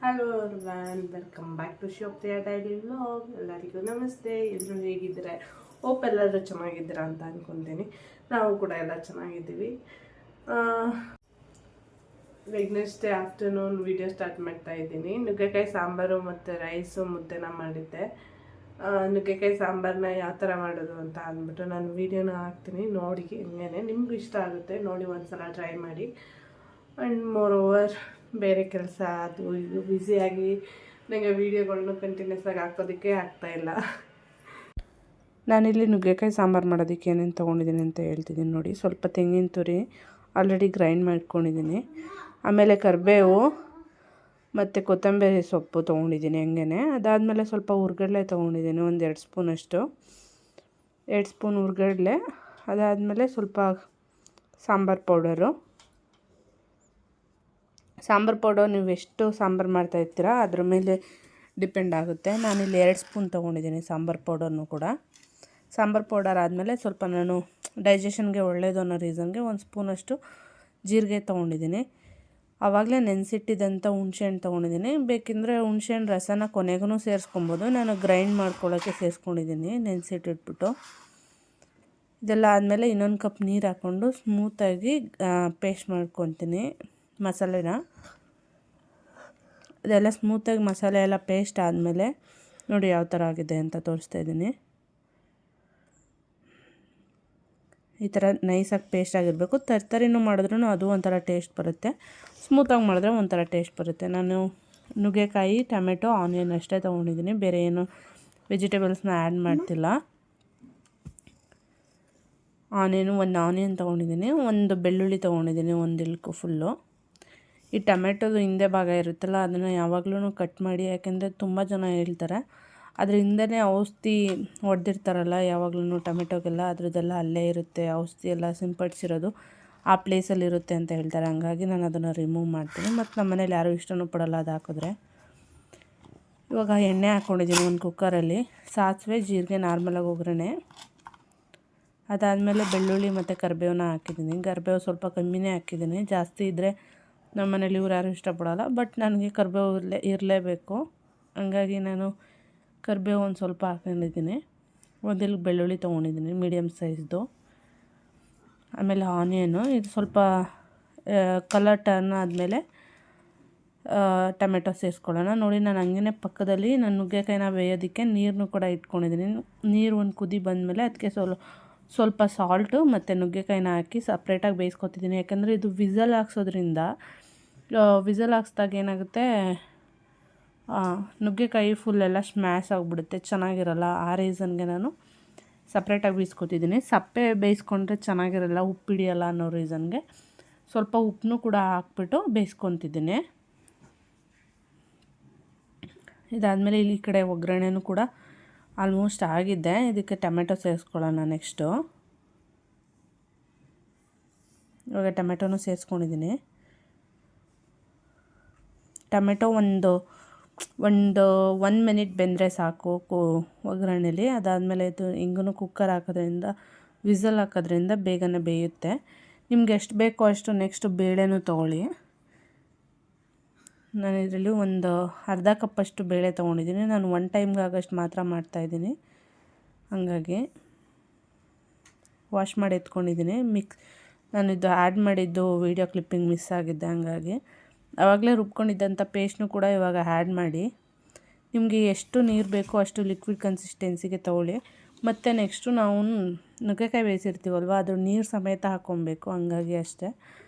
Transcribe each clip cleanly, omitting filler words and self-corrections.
Hello everyone, welcome back to Shivapriya daily vlog. ಎಲ್ಲರಿಗೂ ನಮಸ್ತೆ. ಎಲ್ಲರೂ ಹೇಗಿದ್ದೀರಾ? ಹೋಪ್ ಎಲ್ಲರೂ ಚೆನ್ನಾಗಿದ್ದೀರಾ ಅಂತ ಅಂದ್ಕೊತೀನಿ. ನಾವು ಕೂಡ ಎಲ್ಲ ಚೆನ್ನಾಗಿದ್ದೀವಿ. ವೆಡ್ನೆಸ್ಡೇ ಆಫ್ಟರ್ನೂನ್ ವಿಡಿಯೋ ಸ್ಟಾರ್ಟ್ ಮಾಡ್ತಾ ಇದ್ದೀನಿ. ನುಗ್ಗೆಕಾಯಿ ಸಾಂಬಾರು ಮತ್ತು ರೈಸು ಮುದ್ದೆನ ಮಾಡಿದ್ದೆ. ನುಗ್ಗೆಕಾಯಿ ಸಾಂಬಾರನ್ನ ಯಾವ ಥರ ಮಾಡೋದು ಅಂತ ಅಂದ್ಬಿಟ್ಟು ನಾನು ವೀಡಿಯೋನ ಹಾಕ್ತೀನಿ, ನೋಡಿ ಹೆಂಗೇನೆ ನಿಮ್ಗೂ ಇಷ್ಟ ಆಗುತ್ತೆ. ನೋಡಿ ಒಂದ್ಸಲ ಟ್ರೈ ಮಾಡಿ. ಆ್ಯಂಡ್ ಮೋರ್ ಓವರ್ ಬೇರೆ ಕೆಲಸ ಅದು ಇದು ಬ್ಯುಸಿಯಾಗಿ ನನಗೆ ವೀಡಿಯೋಗಳನ್ನ ಕಂಟಿನ್ಯೂಸ್ ಆಗಿ ಹಾಕೋದಕ್ಕೆ ಆಗ್ತಾಯಿಲ್ಲ. ನಾನಿಲ್ಲಿ ನುಗ್ಗೆಕಾಯಿ ಸಾಂಬಾರು ಮಾಡೋದಕ್ಕೆ ಏನೇನು ತೊಗೊಂಡಿದ್ದೀನಿ ಅಂತ ಹೇಳ್ತಿದ್ದೀನಿ ನೋಡಿ. ಸ್ವಲ್ಪ ತೆಂಗಿನ ತುರಿ ಆಲ್ರೆಡಿ ಗ್ರೈಂಡ್ ಮಾಡ್ಕೊಂಡಿದ್ದೀನಿ. ಆಮೇಲೆ ಕರಿಬೇವು ಮತ್ತು ಕೊತ್ತಂಬರಿ ಸೊಪ್ಪು ತೊಗೊಂಡಿದ್ದೀನಿ ಹಂಗೇ. ಅದಾದಮೇಲೆ ಸ್ವಲ್ಪ ಹುರ್ಗಡ್ಲೆ ತೊಗೊಂಡಿದ್ದೀನಿ, ಒಂದು 2 ಸ್ಪೂನಷ್ಟು. 2 ಸ್ಪೂನ್ ಹುರ್ಗಡ್ಲೆ. ಅದಾದಮೇಲೆ ಸ್ವಲ್ಪ ಸಾಂಬಾರು ಪೌಡರು. ಸಾಂಬಾರು ಪೌಡರ್ ನೀವು ಎಷ್ಟು ಸಾಂಬಾರು ಮಾಡ್ತಾಯಿರ್ತೀರ ಅದ್ರ ಮೇಲೆ ಡಿಪೆಂಡ್ ಆಗುತ್ತೆ. ನಾನಿಲ್ಲಿ 2 ಸ್ಪೂನ್ ತೊಗೊಂಡಿದ್ದೀನಿ ಸಾಂಬಾರು ಪೌಡರ್ನು ಕೂಡ. ಸಾಂಬಾರು ಪೌಡರ್ ಆದಮೇಲೆ ಸ್ವಲ್ಪ ನಾನು ಡೈಜೆಷನ್ಗೆ ಒಳ್ಳೆಯದು ಅನ್ನೋ ರೀಸನ್ಗೆ 1 ಸ್ಪೂನಷ್ಟು ಜೀರಿಗೆ ತೊಗೊಂಡಿದ್ದೀನಿ. ಆವಾಗಲೇ ನೆನೆಸಿಟ್ಟಿದ್ದಂಥ ಹುಣ್ಸೆಹಣ್ಣು ತೊಗೊಂಡಿದ್ದೀನಿ. ಬೇಕೆಂದರೆ ಹುಣ್ಸೆಹಣ್ಣು ರಸನ ಕೊನೆಗೂ ಸೇರಿಸ್ಕೊಬೋದು. ನಾನು ಗ್ರೈಂಡ್ ಮಾಡ್ಕೊಳ್ಳೋಕ್ಕೆ ಸೇರಿಸ್ಕೊಂಡಿದ್ದೀನಿ ನೆನೆಸಿಟ್ಟಿಟ್ಬಿಟ್ಟು. ಇದೆಲ್ಲ ಆದಮೇಲೆ ಇನ್ನೊಂದು ಕಪ್ ನೀರು ಹಾಕ್ಕೊಂಡು ಸ್ಮೂತಾಗಿ ಪೇಸ್ಟ್ ಮಾಡ್ಕೊತೀನಿ ಮಸಾಲೆನ. ಇದೆಲ್ಲ ಸ್ಮೂತಾಗಿ ಮಸಾಲೆ ಎಲ್ಲ ಪೇಸ್ಟ್ ಆದಮೇಲೆ ನೋಡಿ ಯಾವ ಥರ ಆಗಿದೆ ಅಂತ ತೋರಿಸ್ತಾ ಇದ್ದೀನಿ. ಈ ಥರ ನೈಸಾಗಿ ಪೇಸ್ಟ್ ಆಗಿರಬೇಕು. ತರ್ತರಿನೂ ಮಾಡಿದ್ರೂ ಅದು ಒಂಥರ ಟೇಸ್ಟ್ ಬರುತ್ತೆ, ಸ್ಮೂತಾಗಿ ಮಾಡಿದ್ರೆ ಒಂಥರ ಟೇಸ್ಟ್ ಬರುತ್ತೆ. ನಾನು ನುಗ್ಗೆಕಾಯಿ, ಟೊಮೆಟೊ, ಆನಿಯನ್ ಅಷ್ಟೇ ತೊಗೊಂಡಿದ್ದೀನಿ, ಬೇರೆ ಏನು ವೆಜಿಟೇಬಲ್ಸ್ನ ಆ್ಯಡ್ ಮಾಡ್ತಿಲ್ಲ. ಒಂದು ಆನಿಯನ್ ತೊಗೊಂಡಿದ್ದೀನಿ, ಒಂದು ಬೆಳ್ಳುಳ್ಳಿ ತೊಗೊಂಡಿದ್ದೀನಿ, 1 ಇಲ್ಕು ಫುಲ್ಲು. ಈ ಟೊಮೆಟೊದು ಹಿಂದೆ ಭಾಗ ಇರುತ್ತಲ್ಲ ಅದನ್ನು ಯಾವಾಗಲೂ ಕಟ್ ಮಾಡಿ, ಯಾಕೆಂದರೆ ತುಂಬ ಜನ ಹೇಳ್ತಾರೆ ಅದ್ರ ಹಿಂದೆಯೇ ಔಷಧಿ ಹೊಡೆದಿರ್ತಾರಲ್ಲ ಯಾವಾಗಲೂ ಟೊಮೆಟೊಗೆಲ್ಲ, ಅದ್ರದ್ದೆಲ್ಲ ಅಲ್ಲೇ ಇರುತ್ತೆ, ಔಷಧಿ ಎಲ್ಲ ಸಿಂಪಡಿಸಿರೋದು ಆ ಪ್ಲೇಸಲ್ಲಿರುತ್ತೆ ಅಂತ ಹೇಳ್ತಾರೆ. ಹಂಗಾಗಿ ನಾನು ಅದನ್ನು ರಿಮೂವ್ ಮಾಡ್ತೀನಿ. ಮತ್ತು ನಮ್ಮ ಮನೇಲಿ ಯಾರೂ ಇಷ್ಟನೂ ಪಡೋಲ್ಲ ಅದು ಹಾಕಿದ್ರೆ. ಇವಾಗ ಎಣ್ಣೆ ಹಾಕ್ಕೊಂಡಿದ್ದೀನಿ ಒಂದು ಕುಕ್ಕರಲ್ಲಿ. ಸಾಸಿವೆ, ಜೀರಿಗೆ ನಾರ್ಮಲಾಗಿ ಒಗ್ಗರಣೆ. ಅದಾದಮೇಲೆ ಬೆಳ್ಳುಳ್ಳಿ ಮತ್ತು ಕರಿಬೇವನ್ನ ಹಾಕಿದ್ದೀನಿ. ಕರಿಬೇವು ಸ್ವಲ್ಪ ಕಮ್ಮಿನೇ ಹಾಕಿದ್ದೀನಿ, ಜಾಸ್ತಿ ಇದ್ದರೆ ನಮ್ಮ ಮನೇಲಿ ಇವ್ರು ಯಾರೂ ಇಷ್ಟಪಡೋಲ್ಲ. ಬಟ್ ನನಗೆ ಕರಿಬೇವು ಇರಲೇಬೇಕು, ಹಂಗಾಗಿ ನಾನು ಕರಿಬೇವು ಒಂದು ಸ್ವಲ್ಪ ಹಾಕೊಂಡಿದ್ದೀನಿ. 1 ಇಲ್ಕು ಬೆಳ್ಳುಳ್ಳಿ ತೊಗೊಂಡಿದ್ದೀನಿ ಮೀಡಿಯಮ್ ಸೈಜ್ದು. ಆಮೇಲೆ ಆನಿಯನು, ಇದು ಸ್ವಲ್ಪ ಕಲರ್ ಟರ್ನ್ ಆದಮೇಲೆ ಟೊಮೆಟೊ ಸೇರಿಸ್ಕೊಳ್ಳೋಣ. ನೋಡಿ ನಾನು ಹಂಗೇ ಪಕ್ಕದಲ್ಲಿ ನಾನು ನುಗ್ಗೆಕಾಯಿನ ಬೇಯೋದಕ್ಕೆ ನೀರನ್ನು ಕೂಡ ಇಟ್ಕೊಂಡಿದ್ದೀನಿ. ನೀರು ಒಂದು ಕುದಿ ಬಂದಮೇಲೆ ಅದಕ್ಕೆ ಸ್ವಲ್ಪ ಸಾಲ್ಟು ಮತ್ತು ನುಗ್ಗೆಕಾಯಿನ ಹಾಕಿ ಸಪ್ರೇಟಾಗಿ ಬೇಯಿಸ್ಕೊತಿದ್ದೀನಿ. ಯಾಕಂದರೆ ಇದು ವಿಸಲ್ ಹಾಕ್ಸೋದ್ರಿಂದ ವಿಸಲ್ ಹಾಕ್ಸ್ದಾಗ ಏನಾಗುತ್ತೆ, ನುಗ್ಗೆಕಾಯಿ ಫುಲ್ಲೆಲ್ಲ ಸ್ಮ್ಯಾಶ್ ಆಗಿಬಿಡುತ್ತೆ, ಚೆನ್ನಾಗಿರಲ್ಲ. ಆ ರೀಸನ್ಗೆ ನಾನು ಸಪ್ರೇಟಾಗಿ ಬೇಯಿಸ್ಕೊತಿದ್ದೀನಿ. ಸಪ್ಪೆ ಬೇಯಿಸ್ಕೊಂಡ್ರೆ ಚೆನ್ನಾಗಿರಲ್ಲ, ಉಪ್ಪು ಹಿಡಿಯಲ್ಲ ಅನ್ನೋ ರೀಸನ್ಗೆ ಸ್ವಲ್ಪ ಉಪ್ಪನ್ನು ಕೂಡ ಹಾಕ್ಬಿಟ್ಟು ಬೇಯಿಸ್ಕೊತಿದ್ದೀನಿ. ಇದಾದಮೇಲೆ ಇಲ್ಲಿ ಕಡೆ ಒಗ್ಗರಣೆನೂ ಕೂಡ ಆಲ್ಮೋಸ್ಟ್ ಆಗಿದೆ. ಇದಕ್ಕೆ ಟೊಮೆಟೊ ಸೇರಿಸ್ಕೊಳ್ಳೋಣ ನೆಕ್ಸ್ಟು. ಇವಾಗ ಟೊಮೆಟೊನೂ ಸೇರಿಸ್ಕೊಂಡಿದ್ದೀನಿ. ಟೊಮೆಟೊ ಒಂದು 1 ಮಿನಿಟ್ ಬೆಂದರೆ ಸಾಕು ಒಗ್ಗರಣೆಲಿ. ಅದಾದಮೇಲೆ ಇದು ಹಿಂಗೂ ಕುಕ್ಕರ್ ಹಾಕೋದ್ರಿಂದ, ವಿಸಲ್ ಹಾಕೋದ್ರಿಂದ ಬೇಗನೆ ಬೇಯುತ್ತೆ. ನಿಮ್ಗೆ ಎಷ್ಟು ಬೇಕೋ ಅಷ್ಟು ನೆಕ್ಸ್ಟ್ ಬೇಳೆನೂ ತೊಗೊಳ್ಳಿ. ನಾನು ಇದರಲ್ಲಿ ಒಂದು ಅರ್ಧ ಕಪ್ಪಷ್ಟು ಬೇಳೆ ತೊಗೊಂಡಿದ್ದೀನಿ. ನಾನು 1 ಟೈಮ್ಗೆ ಆಗೋಷ್ಟು ಮಾತ್ರ ಮಾಡ್ತಾಯಿದ್ದೀನಿ, ಹಾಗಾಗಿ ವಾಶ್ ಮಾಡಿ ಎತ್ಕೊಂಡಿದ್ದೀನಿ. ನಾನು ಇದು ಆ್ಯಡ್ ಮಾಡಿದ್ದು ವೀಡಿಯೋ ಕ್ಲಿಪ್ಪಿಂಗ್ ಮಿಸ್ ಆಗಿದ್ದೆ, ಹಂಗಾಗಿ ಆವಾಗಲೇ ರುಬ್ಕೊಂಡಿದ್ದಂಥ ಪೇಸ್ಟ್ನು ಕೂಡ ಇವಾಗ ಆ್ಯಡ್ ಮಾಡಿ, ನಿಮಗೆ ಎಷ್ಟು ನೀರು ಬೇಕೋ ಅಷ್ಟು ಲಿಕ್ವಿಡ್ ಕನ್ಸಿಸ್ಟೆನ್ಸಿಗೆ ತೊಗೊಳ್ಳಿ. ಮತ್ತು ನೆಕ್ಸ್ಟು ನಾವು ನುಗ್ಗೆಕಾಯಿ ಬೇಯಿಸಿರ್ತೀವಲ್ವ, ಅದು ನೀರು ಸಮೇತ ಹಾಕ್ಕೊಬೇಕು, ಹಂಗಾಗಿ ಅಷ್ಟೇ.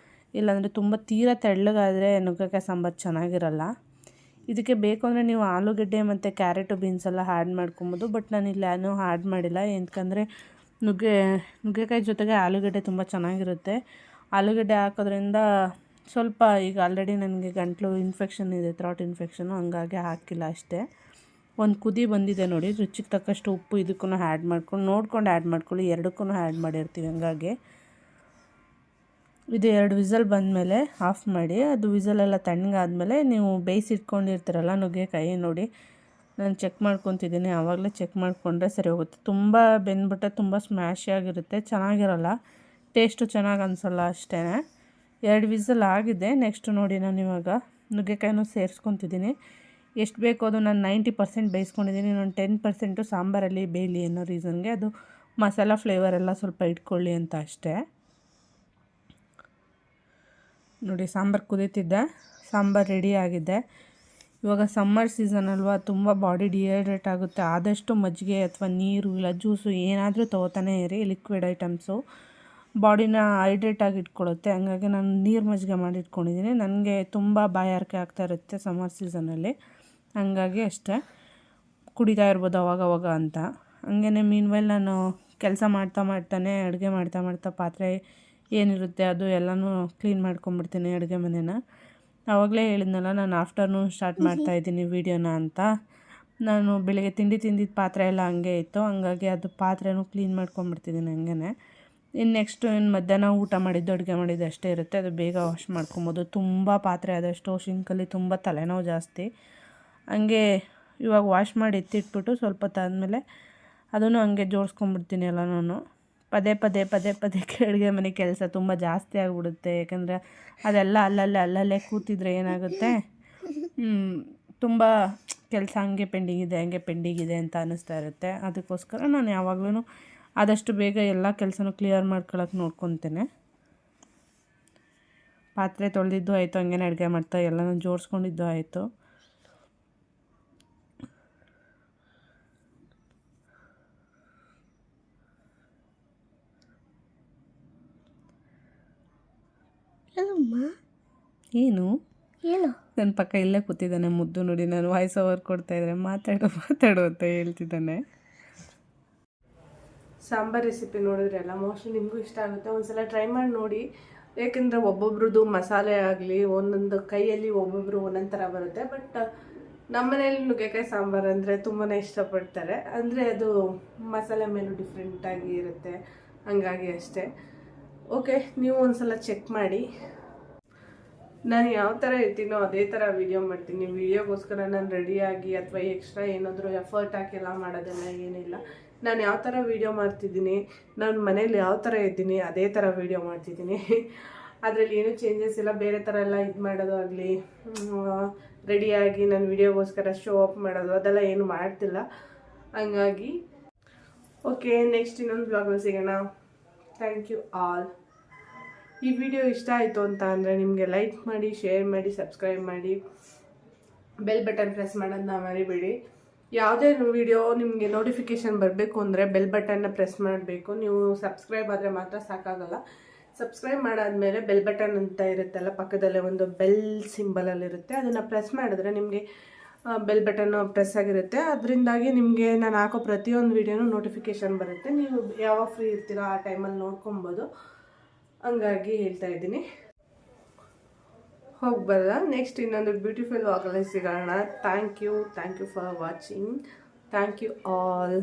ಇಲ್ಲಾಂದರೆ ತುಂಬ ತೀರಾ ತೆಳ್ಳಗಾದರೆ ನುಗ್ಗೆಕಾಯಿ ಸಾಂಬಾರು ಚೆನ್ನಾಗಿರಲ್ಲ. ಇದಕ್ಕೆ ಬೇಕು ಅಂದರೆ ನೀವು ಆಲೂಗಡ್ಡೆ ಮತ್ತು ಕ್ಯಾರೆಟು, ಬೀನ್ಸೆಲ್ಲ ಆ್ಯಡ್ ಮಾಡ್ಕೊಬೋದು. ಬಟ್ ನಾನು ಇಲ್ಲಿ ಏನೂ ಆ್ಯಡ್ ಮಾಡಿಲ್ಲ, ಯಾಕಂದರೆ ನುಗ್ಗೆಕಾಯಿ ಜೊತೆಗೆ ಆಲೂಗಡ್ಡೆ ತುಂಬ ಚೆನ್ನಾಗಿರುತ್ತೆ. ಆಲೂಗಡ್ಡೆ ಹಾಕೋದ್ರಿಂದ ಸ್ವಲ್ಪ, ಈಗ ಆಲ್ರೆಡಿ ನನಗೆ ಗಂಟಲು ಇನ್ಫೆಕ್ಷನ್ ಇದೆ, ಥ್ರಾಟ್ ಇನ್ಫೆಕ್ಷನು, ಹಂಗಾಗಿ ಹಾಕಿಲ್ಲ ಅಷ್ಟೇ. ಒಂದು ಕುದಿ ಬಂದಿದೆ ನೋಡಿ. ರುಚಿಗೆ ತಕ್ಕಷ್ಟು ಉಪ್ಪು ಇದಕ್ಕೂ ಆ್ಯಡ್ ಮಾಡ್ಕೊಂಡು ನೋಡ್ಕೊಂಡು ಆ್ಯಡ್ ಮಾಡ್ಕೊಳ್ಳಿ, ಎರಡಕ್ಕೂ ಆ್ಯಡ್ ಮಾಡಿರ್ತೀವಿ. ಹಂಗಾಗಿ ಇದು 2 ವಿಸಲ್ ಬಂದಮೇಲೆ ಆಫ್ ಮಾಡಿ. ಅದು ವಿಸಲೆಲ್ಲ ತಣ್ಣಗಾದ್ಮೇಲೆ ನೀವು ಬೇಯಿಸಿಟ್ಕೊಂಡಿರ್ತೀರಲ್ಲ ನುಗ್ಗೆಕಾಯಿ, ನೋಡಿ ನಾನು ಚೆಕ್ ಮಾಡ್ಕೊತಿದ್ದೀನಿ. ಆವಾಗಲೇ ಚೆಕ್ ಮಾಡಿಕೊಂಡ್ರೆ ಸರಿ ಹೋಗುತ್ತೆ. ತುಂಬ ಬೆಂದ್ಬಿಟ್ಟೆ ತುಂಬ ಸ್ಮ್ಯಾಶ್ ಆಗಿರುತ್ತೆ, ಚೆನ್ನಾಗಿರಲ್ಲ, ಟೇಸ್ಟು ಚೆನ್ನಾಗಿ ಅನಿಸಲ್ಲ ಅಷ್ಟೇ. 2 ವಿಸಲ್ ಆಗಿದೆ. ನೆಕ್ಸ್ಟ್ ನೋಡಿ ನಾನು ಇವಾಗ ನುಗ್ಗೆಕಾಯಿನೂ ಸೇರಿಸ್ಕೊತಿದ್ದೀನಿ. ಎಷ್ಟು ಬೇಕೋ ಅದು ನಾನು 90% ಬೇಯಿಸ್ಕೊಂಡಿದ್ದೀನಿ. ಇನ್ನೊಂದು 10% ಸಾಂಬಾರಲ್ಲಿ ಬೇಯಲಿ ಅನ್ನೋ ರೀಸನ್ಗೆ, ಅದು ಮಸಾಲ ಫ್ಲೇವರ್ ಎಲ್ಲ ಸ್ವಲ್ಪ ಇಟ್ಕೊಳ್ಳಿ ಅಂತ ಅಷ್ಟೇ. ನೋಡಿ ಸಾಂಬಾರು ಕುದೀತಿದ್ದೆ, ಸಾಂಬಾರು ರೆಡಿ ಆಗಿದೆ. ಇವಾಗ ಸಮ್ಮರ್ ಸೀಸನ್ ಅಲ್ವಾ, ತುಂಬ ಬಾಡಿ ಡಿಹೈಡ್ರೇಟ್ ಆಗುತ್ತೆ. ಆದಷ್ಟು ಮಜ್ಜಿಗೆ ಅಥವಾ ನೀರು ಇಲ್ಲ ಜ್ಯೂಸು ಏನಾದರೂ ತೊಗೋತಾನೆ ಇರಿ, ಲಿಕ್ವಿಡ್ ಐಟಮ್ಸು ಬಾಡಿನ ಹೈಡ್ರೇಟಾಗಿ ಇಟ್ಕೊಳ್ಳುತ್ತೆ. ಹಂಗಾಗಿ ನಾನು ನೀರು ಮಜ್ಜಿಗೆ ಮಾಡಿಟ್ಕೊಂಡಿದ್ದೀನಿ. ನನಗೆ ತುಂಬ ಬಾಯಾರಿಕೆ ಆಗ್ತಾ ಇರುತ್ತೆ ಸಮ್ಮರ್ ಸೀಸನಲ್ಲಿ, ಹಂಗಾಗಿ ಅಷ್ಟೇ ಕುಡಿತಾ ಇರ್ಬೋದು ಅವಾಗವಾಗ ಅಂತ. ಹಂಗೇ ಮೀನ್ವೈಲ್ ನಾನು ಕೆಲಸ ಮಾಡ್ತಾನೆ ಅಡುಗೆ ಮಾಡ್ತಾ ಪಾತ್ರೆ ಏನಿರುತ್ತೆ ಅದು ಎಲ್ಲನೂ ಕ್ಲೀನ್ ಮಾಡ್ಕೊಂಬಿಡ್ತೀನಿ ಅಡುಗೆ ಮನೆನ. ಆವಾಗಲೇ ಹೇಳಿದ್ನಲ್ಲ ನಾನು ಆಫ್ಟರ್ನೂನ್ ಸ್ಟಾರ್ಟ್ ಮಾಡ್ತಾಯಿದ್ದೀನಿ ವೀಡಿಯೋನ ಅಂತ. ನಾನು ಬೆಳಿಗ್ಗೆ ತಿಂದಿದ್ದ ಪಾತ್ರೆ ಎಲ್ಲ ಹಂಗೆ ಇತ್ತು, ಹಂಗಾಗಿ ಅದು ಪಾತ್ರೆನೂ ಕ್ಲೀನ್ ಮಾಡ್ಕೊಂಬಿಡ್ತಿದ್ದೀನಿ ಹಂಗೇ. ಇನ್ನು ನೆಕ್ಸ್ಟು ಮಧ್ಯಾಹ್ನ ಊಟ ಮಾಡಿದ್ದು ಅಡುಗೆ ಮಾಡಿದ್ದು ಅಷ್ಟೇ ಇರುತ್ತೆ, ಅದು ಬೇಗ ವಾಶ್ ಮಾಡ್ಕೊಬೋದು. ತುಂಬ ಪಾತ್ರೆ ಆದಷ್ಟು ಶಿಂಕಲ್ಲಿ ತುಂಬ ತಲೆನೋವು ಜಾಸ್ತಿ. ಹಂಗೆ ಇವಾಗ ವಾಶ್ ಮಾಡಿ ಎತ್ತಿಟ್ಬಿಟ್ಟು ಸ್ವಲ್ಪ ಹೊತ್ತಾದಮೇಲೆ ಅದನ್ನು ಹಂಗೆ ಜೋಡಿಸ್ಕೊಂಬಿಡ್ತೀನಿ ಎಲ್ಲನೂ. ಪದೇ ಪದೇ ಅಡುಗೆ ಮನೆ ಕೆಲಸ ತುಂಬ ಜಾಸ್ತಿ ಆಗಿಬಿಡುತ್ತೆ. ಯಾಕಂದರೆ ಅದೆಲ್ಲ ಅಲ್ಲಲ್ಲೇ ಕೂತಿದ್ರೆ ಏನಾಗುತ್ತೆ, ತುಂಬ ಕೆಲಸ ಹಂಗೆ ಪೆಂಡಿಗಿದೆ ಅಂತ ಅನ್ನಿಸ್ತಾ ಇರುತ್ತೆ. ಅದಕ್ಕೋಸ್ಕರ ನಾನು ಯಾವಾಗಲೂ ಆದಷ್ಟು ಬೇಗ ಎಲ್ಲ ಕೆಲಸನೂ ಕ್ಲಿಯರ್ ಮಾಡ್ಕೊಳಕ್ಕೆ ನೋಡ್ಕೊತೇನೆ. ಪಾತ್ರೆ ತೊಳೆದಿದ್ದು ಆಯಿತು, ಹಂಗೇ ಅಡುಗೆ ಮಾಡ್ತಾ ಎಲ್ಲನೂ ಜೋಡಿಸ್ಕೊಂಡಿದ್ದು ಆಯಿತು. ಏನು ನನ್ನ ಪಕ್ಕ ಇಲ್ಲೇ ಕೂತಿದ್ದಾನೆ ಮುದ್ದು. ನೋಡಿ ನಾನು ವಾಯ್ಸ್ ಓವರ್ ಕೊಡ್ತಾಯಿದ್ರೆ ಮಾತಾಡು ಅಂತ ಹೇಳ್ತಿದ್ದಾನೆ. ಸಾಂಬಾರು ರೆಸಿಪಿ ನೋಡಿದ್ರಲ್ಲ, ಮೋಸ್ಟ್ಲಿ ನಿಮಗೂ ಇಷ್ಟ ಆಗುತ್ತೆ. ಒಂದ್ಸಲ ಟ್ರೈ ಮಾಡಿ ನೋಡಿ. ಯಾಕೆಂದರೆ ಒಬ್ಬೊಬ್ರದ್ದು ಮಸಾಲೆ ಆಗಲಿ ಒಂದೊಂದು ಕೈಯಲ್ಲಿ ಒಬ್ಬೊಬ್ರು ಒಂದೊಂದು ಥರ ಬರುತ್ತೆ. ಬಟ್ ನಮ್ಮ ಮನೇಲಿ ನುಗ್ಗೆಕಾಯಿ ಸಾಂಬಾರು ಅಂದರೆ ತುಂಬಾ ಇಷ್ಟಪಡ್ತಾರೆ. ಅಂದರೆ ಅದು ಮಸಾಲೆ ಮೇಲೂ ಡಿಫ್ರೆಂಟಾಗಿ ಇರುತ್ತೆ, ಹಂಗಾಗಿ ಅಷ್ಟೇ. ಓಕೆ, ನೀವು ಒಂದ್ಸಲ ಚೆಕ್ ಮಾಡಿ. ನಾನು ಯಾವ ಥರ ಇರ್ತೀನೋ ಅದೇ ಥರ ವೀಡಿಯೋ ಮಾಡ್ತೀನಿ. ವೀಡಿಯೋಗೋಸ್ಕರ ನಾನು ರೆಡಿಯಾಗಿ ಅಥವಾ ಎಕ್ಸ್ಟ್ರಾ ಏನಾದರೂ ಎಫರ್ಟ್ ಹಾಕೆಲ್ಲ ಮಾಡೋದೆಲ್ಲ ಏನಿಲ್ಲ. ನಾನು ಯಾವ ಥರ ವೀಡಿಯೋ ಮಾಡ್ತಿದ್ದೀನಿ, ನಾನು ಮನೇಲಿ ಯಾವ ಥರ ಇದ್ದೀನಿ ಅದೇ ಥರ ವೀಡಿಯೋ ಮಾಡ್ತಿದ್ದೀನಿ. ಅದರಲ್ಲಿ ಏನೂ ಚೇಂಜಸ್ ಇಲ್ಲ. ಬೇರೆ ಥರ ಎಲ್ಲ ಇದು ಮಾಡೋದು ಆಗಲಿ, ರೆಡಿಯಾಗಿ ನಾನು ವೀಡಿಯೋಗೋಸ್ಕರ ಶೋ ಅಪ್ ಮಾಡೋದು ಅದೆಲ್ಲ ಏನು ಮಾಡ್ತಿಲ್ಲ. ಹಂಗಾಗಿ ಓಕೆ, ನೆಕ್ಸ್ಟ್ ಇನ್ನೊಂದು ಬ್ಲಾಗಲ್ಲಿ ಸಿಗೋಣ. Thank you all. ಈ ವಿಡಿಯೋ ಇಷ್ಟ ಆಯಿತು ಅಂತ ಅಂದರೆ ನಿಮಗೆ ಲೈಕ್ ಮಾಡಿ, ಶೇರ್ ಮಾಡಿ, ಸಬ್ಸ್ಕ್ರೈಬ್ ಮಾಡಿ, ಬೆಲ್ ಬಟನ್ ಪ್ರೆಸ್ ಮಾಡೋದನ್ನ ಮರಿಬೇಡಿ. ಯಾವುದೇ ವಿಡಿಯೋ ನಿಮಗೆ ನೋಟಿಫಿಕೇಷನ್ ಬರಬೇಕು ಅಂದರೆ ಬೆಲ್ ಬಟನ್ನ ಪ್ರೆಸ್ ಮಾಡಬೇಕು. ನೀವು ಸಬ್ಸ್ಕ್ರೈಬ್ ಆದರೆ ಮಾತ್ರ ಸಾಕಾಗಲ್ಲ. ಸಬ್ಸ್ಕ್ರೈಬ್ ಮಾಡಾದಮೇಲೆ ಬೆಲ್ ಬಟನ್ ಅಂತ ಇರುತ್ತಲ್ಲ, ಪಕ್ಕದಲ್ಲೇ ಒಂದು ಬೆಲ್ ಸಿಂಬಲಲ್ಲಿರುತ್ತೆ, ಅದನ್ನು ಪ್ರೆಸ್ ಮಾಡಿದ್ರೆ ನಿಮಗೆ ಬೆಲ್ ಬಟನ್ ಪ್ರೆಸ್ ಆಗಿರುತ್ತೆ. ಅದರಿಂದಾಗಿ ನಿಮಗೆ ನಾನು ಹಾಕೋ ಪ್ರತಿಯೊಂದು ವೀಡಿಯೋನೂ ನೋಟಿಫಿಕೇಷನ್ ಬರುತ್ತೆ. ನೀವು ಯಾವಾಗ ಫ್ರೀ ಇರ್ತೀರೋ ಆ ಟೈಮಲ್ಲಿ ನೋಡ್ಕೊಬೋದು. ಹಂಗಾಗಿ ಹೇಳ್ತಾ ಇದ್ದೀನಿ. ಹೋಗ್ಬಲ್ಲ, ನೆಕ್ಸ್ಟ್ ಇನ್ನೊಂದು ಬ್ಯೂಟಿಫುಲ್ ವಾಗಲ್ಲಿ ಸಿಗೋಣ. Thank you for watching. Thank you all.